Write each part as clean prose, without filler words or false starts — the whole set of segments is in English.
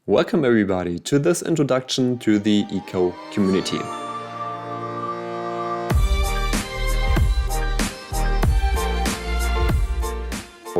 Welcome everybody to this introduction to the eco community.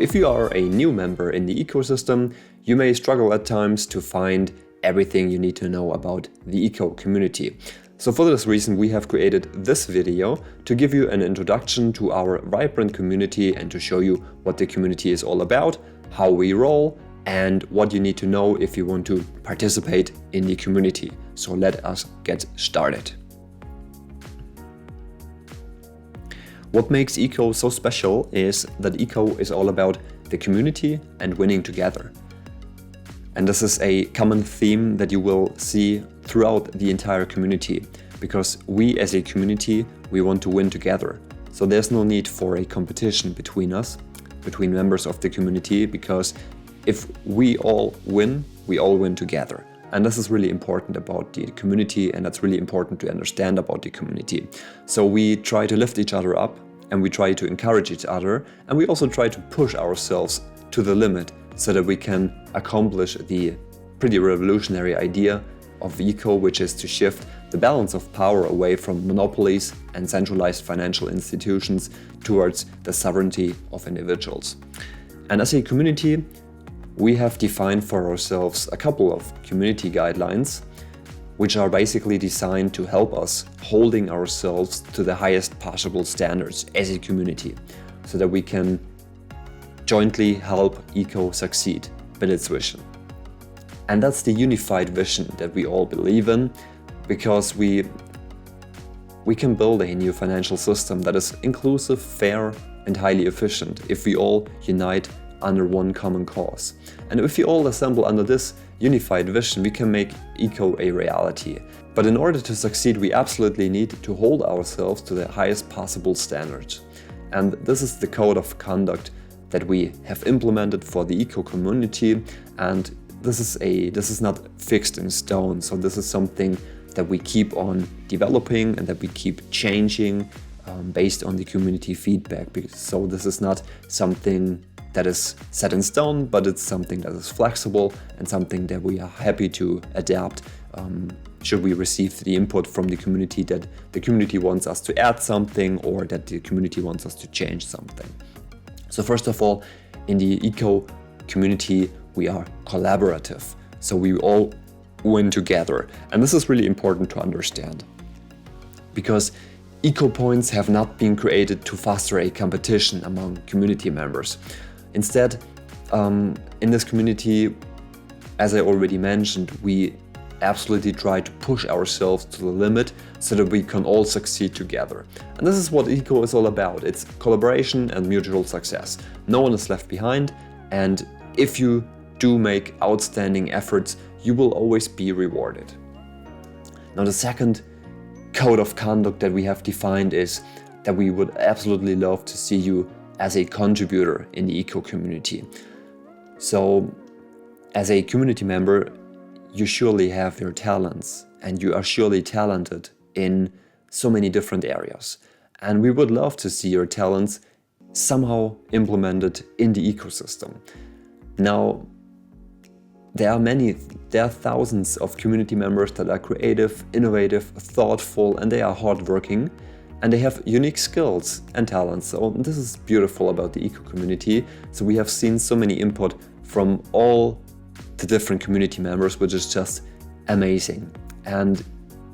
If you are a new member in the ecosystem, you may struggle at times to find everything you need to know about the eco community. So for this reason, we have created this video to give you an introduction to our vibrant community and to show you what the community is all about, how we roll, and what you need to know if you want to participate in the community. So let us get started. What makes eco so special is that eco is all about the community and winning together. And this is a common theme that you will see throughout the entire community, because we as a community, we want to win together. So there's no need for a competition between us, between members of the community, because if we all win together. And this is really important about the community, and that's really important to understand about the community. So we try to lift each other up, and we try to encourage each other, and we also try to push ourselves to the limit so that we can accomplish the pretty revolutionary idea of eco, which is to shift the balance of power away from monopolies and centralized financial institutions towards the sovereignty of individuals. And as a community, we have defined for ourselves a couple of community guidelines, which are basically designed to help us holding ourselves to the highest possible standards as a community, so that we can jointly help eco succeed with its vision. And that's the unified vision that we all believe in, because we can build a new financial system that is inclusive, fair, and highly efficient if we all unite under one common cause. And if we all assemble under this unified vision, we can make eco a reality. But in order to succeed, we absolutely need to hold ourselves to the highest possible standards. And this is the code of conduct that we have implemented for the eco community. And this is not fixed in stone. So this is something that we keep on developing and that we keep changing based on the community feedback. So this is not something that is set in stone, but it's something that is flexible and something that we are happy to adapt should we receive the input from the community that the community wants us to add something or that the community wants us to change something. So first of all, in the eco community, we are collaborative. So we all win together. And this is really important to understand, because eco points have not been created to foster a competition among community members. Instead, in this community, as I already mentioned, we absolutely try to push ourselves to the limit so that we can all succeed together. And this is what eco is all about. It's collaboration and mutual success. No one is left behind, and if you do make outstanding efforts, you will always be rewarded. Now, the second code of conduct that we have defined is that we would absolutely love to see you as a contributor in the eco community. So as a community member, you surely have your talents, and you are surely talented in so many different areas. And we would love to see your talents somehow implemented in the ecosystem. Now, there are thousands of community members that are creative, innovative, thoughtful, and they are hardworking. And they have unique skills and talents. So this is beautiful about the eco community. So we have seen so many input from all the different community members, which is just amazing. And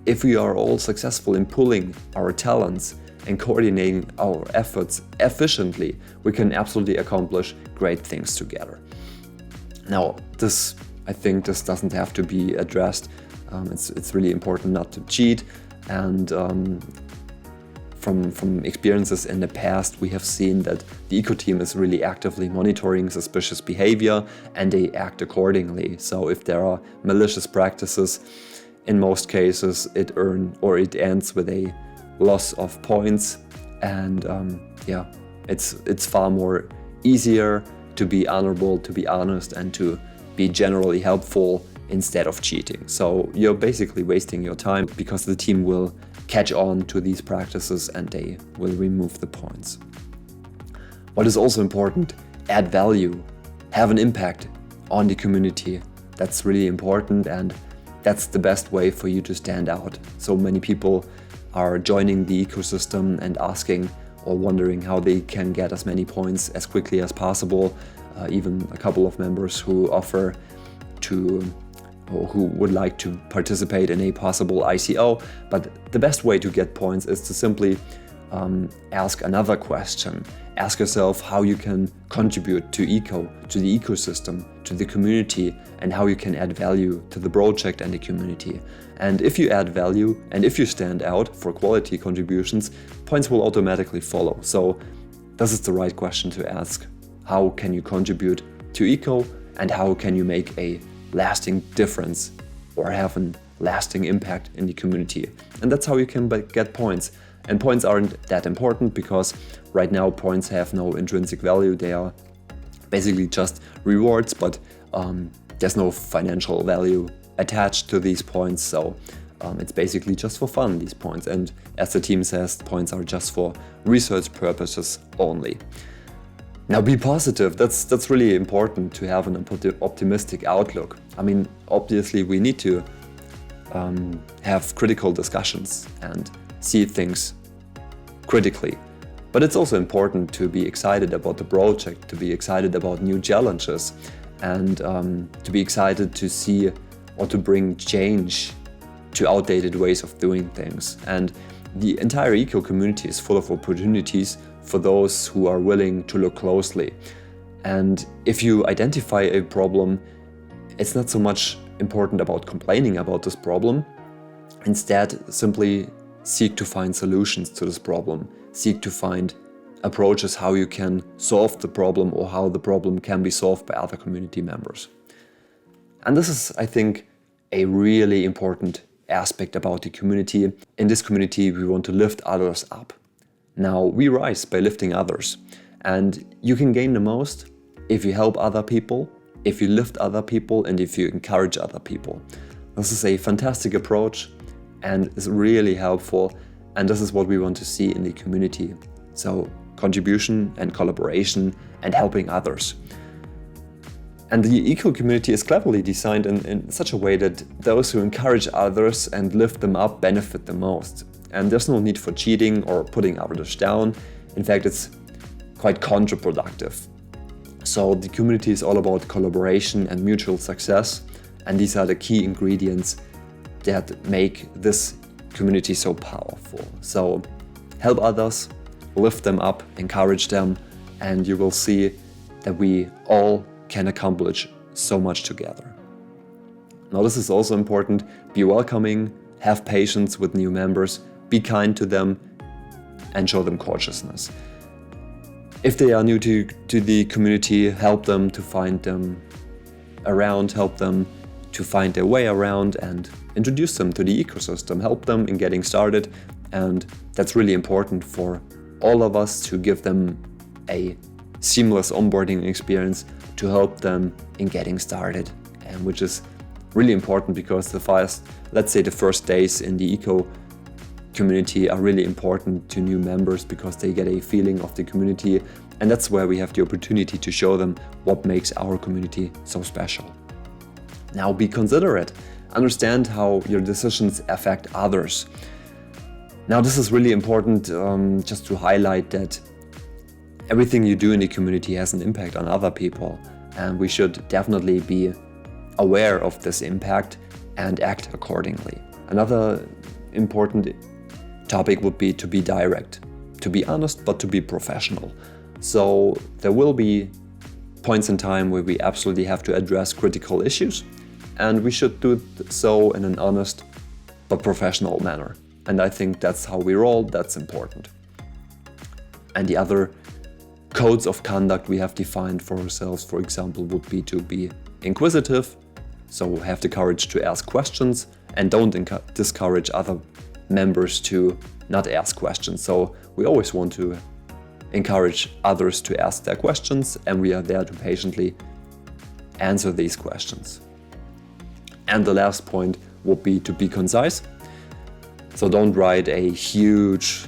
if we are all successful in pulling our talents and coordinating our efforts efficiently, we can absolutely accomplish great things together. Now, I think this doesn't have to be addressed. It's really important not to cheat, and From experiences in the past, we have seen that the eco team is really actively monitoring suspicious behavior, and they act accordingly. So if there are malicious practices, in most cases it ends with a loss of points, and it's far more easier to be honorable, to be honest, and to be generally helpful instead of cheating. So you're basically wasting your time, because the team will catch on to these practices and they will remove the points. What is also important, add value, have an impact on the community. That's really important, and that's the best way for you to stand out. So many people are joining the ecosystem and asking or wondering how they can get as many points as quickly as possible. Even a couple of members who offer to, or who would like to participate in a possible ICO. But the best way to get points is to simply ask another question. Ask yourself how you can contribute to to the ecosystem, to the community, and how you can add value to the project and the community. And if you add value and if you stand out for quality contributions, points will automatically follow. So this is the right question to ask. How can you contribute to eco, and how can you make a lasting difference or have a lasting impact in the community? And that's how you can get points. And points aren't that important because right now points have no intrinsic value. They are basically just rewards, but there's no financial value attached to these points. So it's basically just for fun, these points. And as the team says, points are just for research purposes only. Now be positive. That's really important, to have an optimistic outlook. I mean, obviously we need to have critical discussions and see things critically. But it's also important to be excited about the project, to be excited about new challenges, and to be excited to see or to bring change to outdated ways of doing things. And the entire eco community is full of opportunities for those who are willing to look closely. And if you identify a problem, it's not so much important about complaining about this problem. Instead, simply seek to find solutions to this problem. Seek to find approaches how you can solve the problem, or how the problem can be solved by other community members. And this is, I think, a really important aspect about the community. In this community, we want to lift others up. Now, we rise by lifting others. And you can gain the most if you help other people, if you lift other people, and if you encourage other people. This is a fantastic approach and is really helpful. And this is what we want to see in the community. So contribution and collaboration and helping others. And the eco community is cleverly designed in such a way that those who encourage others and lift them up benefit the most. And there's no need for cheating or putting others down. In fact, it's quite counterproductive. So the community is all about collaboration and mutual success. And these are the key ingredients that make this community so powerful. So help others, lift them up, encourage them, and you will see that we all can accomplish so much together. Now, this is also important. Be welcoming, have patience with new members, be kind to them, and show them cautiousness. If they are new to the community, help them to find them around, help them to find their way around, and introduce them to the ecosystem, help them in getting started. And that's really important for all of us, to give them a seamless onboarding experience, to help them in getting started, and which is really important because the first days in the eco community are really important to new members, because they get a feeling of the community, and that's where we have the opportunity to show them what makes our community so special. Now, be considerate. Understand how your decisions affect others. Now, this is really important, just to highlight that everything you do in the community has an impact on other people, and we should definitely be aware of this impact and act accordingly. Another important topic would be to be direct, to be honest, but to be professional. So there will be points in time where we absolutely have to address critical issues, and we should do so in an honest but professional manner. And I think that's how we roll, that's important. And the other codes of conduct we have defined for ourselves, for example, would be to be inquisitive, so have the courage to ask questions, and don't discourage other members to not ask questions. So we always want to encourage others to ask their questions, and we are there to patiently answer these questions. And the last point would be to be concise. So don't write a huge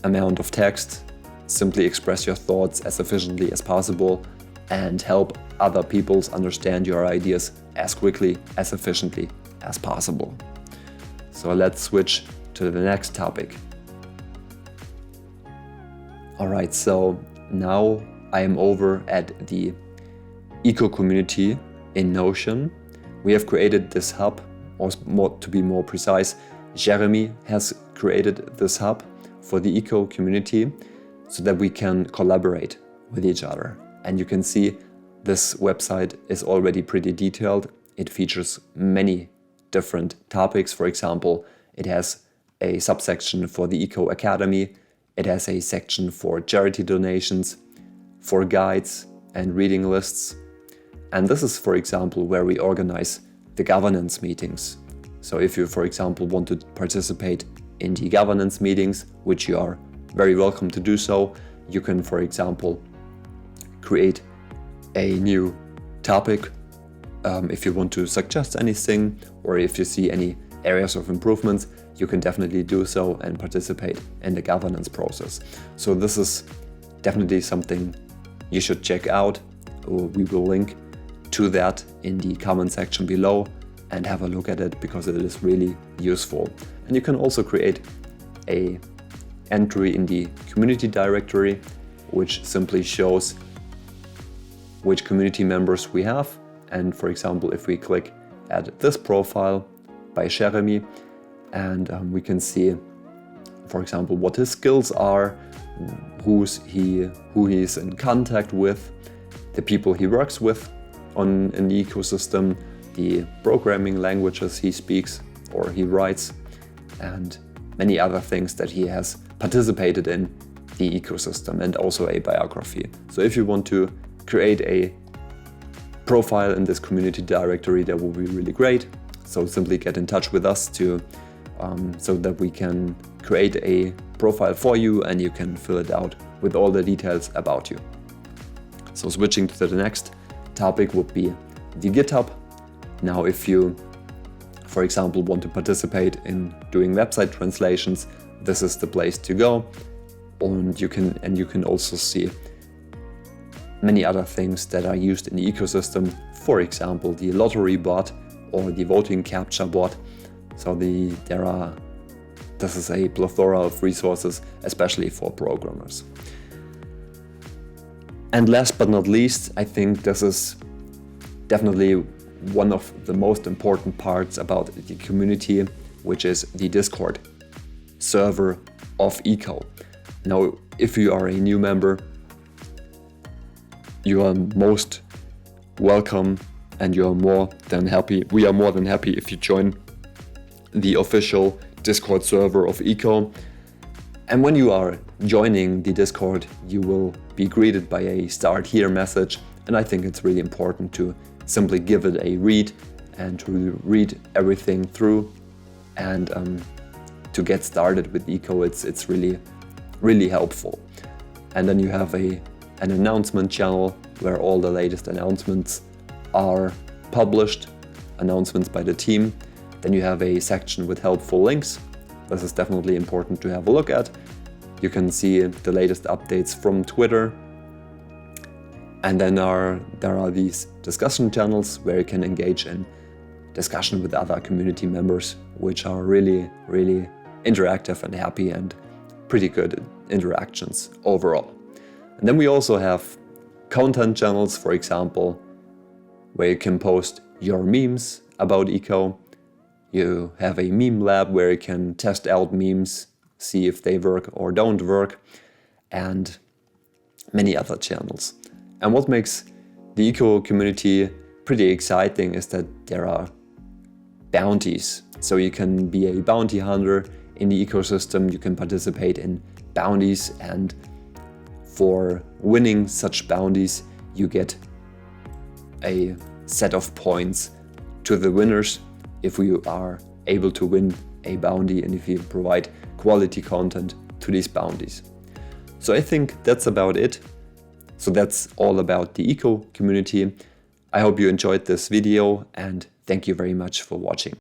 amount of text. Simply express your thoughts as efficiently as possible and help other people understand your ideas as quickly, as efficiently as possible. So let's switch to the next topic. Alright, so now I am over at the eco community in Notion. We have created this hub, or to be more precise, Jeremy has created this hub for the eco community so that we can collaborate with each other. And you can see this website is already pretty detailed. It features many different topics. For example, it has a subsection for the Eco Academy. It has a section for charity donations, for guides and reading lists. And this is, for example, where we organize the governance meetings. So if you, for example, want to participate in the governance meetings, which you are very welcome to do so, you can, for example, create a new topic if you want to suggest anything, or if you see any areas of improvements, you can definitely do so and participate in the governance process. So this is definitely something you should check out. We will link to that in the comment section below and have a look at it, because it is really useful. And you can also create a entry in the community directory, which simply shows which community members we have. And for example, if we click at this profile by Jeremy, and we can see, for example, what his skills are, who he is in contact with, the people he works with on an ecosystem, the programming languages he speaks or he writes, and many other things that he has participated in the ecosystem, and also a biography. So if you want to create a profile in this community directory, that will be really great. So simply get in touch with us so that we can create a profile for you and you can fill it out with all the details about you. So switching to the next topic would be the GitHub. Now, if you, for example, want to participate in doing website translations, this is the place to go. And you can also see many other things that are used in the ecosystem. For example, the lottery bot or the voting capture bot. So this is a plethora of resources, especially for programmers. And last but not least, I think this is definitely one of the most important parts about the community, which is the Discord server of Eco. Now, if you are a new member, you are most welcome, and you are more than happy. We are more than happy if you join the official Discord server of Eco. And when you are joining the Discord, you will be greeted by a "Start Here" message. And I think it's really important to simply give it a read and to read everything through. And to get started with Eco, it's really, really helpful. And then you have an announcement channel where all the latest announcements are published, announcements by the team. Then you have a section with helpful links. This is definitely important to have a look at. You can see the latest updates from Twitter. And then there are these discussion channels where you can engage in discussion with other community members, which are really, really interactive and happy and pretty good interactions overall. And then we also have content channels, for example, where you can post your memes about Eco. You have a meme lab where you can test out memes, see if they work or don't work, and many other channels. And what makes the Eco community pretty exciting is that there are bounties. So you can be a bounty hunter in the ecosystem, you can participate in bounties, and for winning such bounties, you get a set of points to the winners if you are able to win a bounty and if you provide quality content to these bounties. So I think that's about it. So that's all about the Eco community. I hope you enjoyed this video and thank you very much for watching.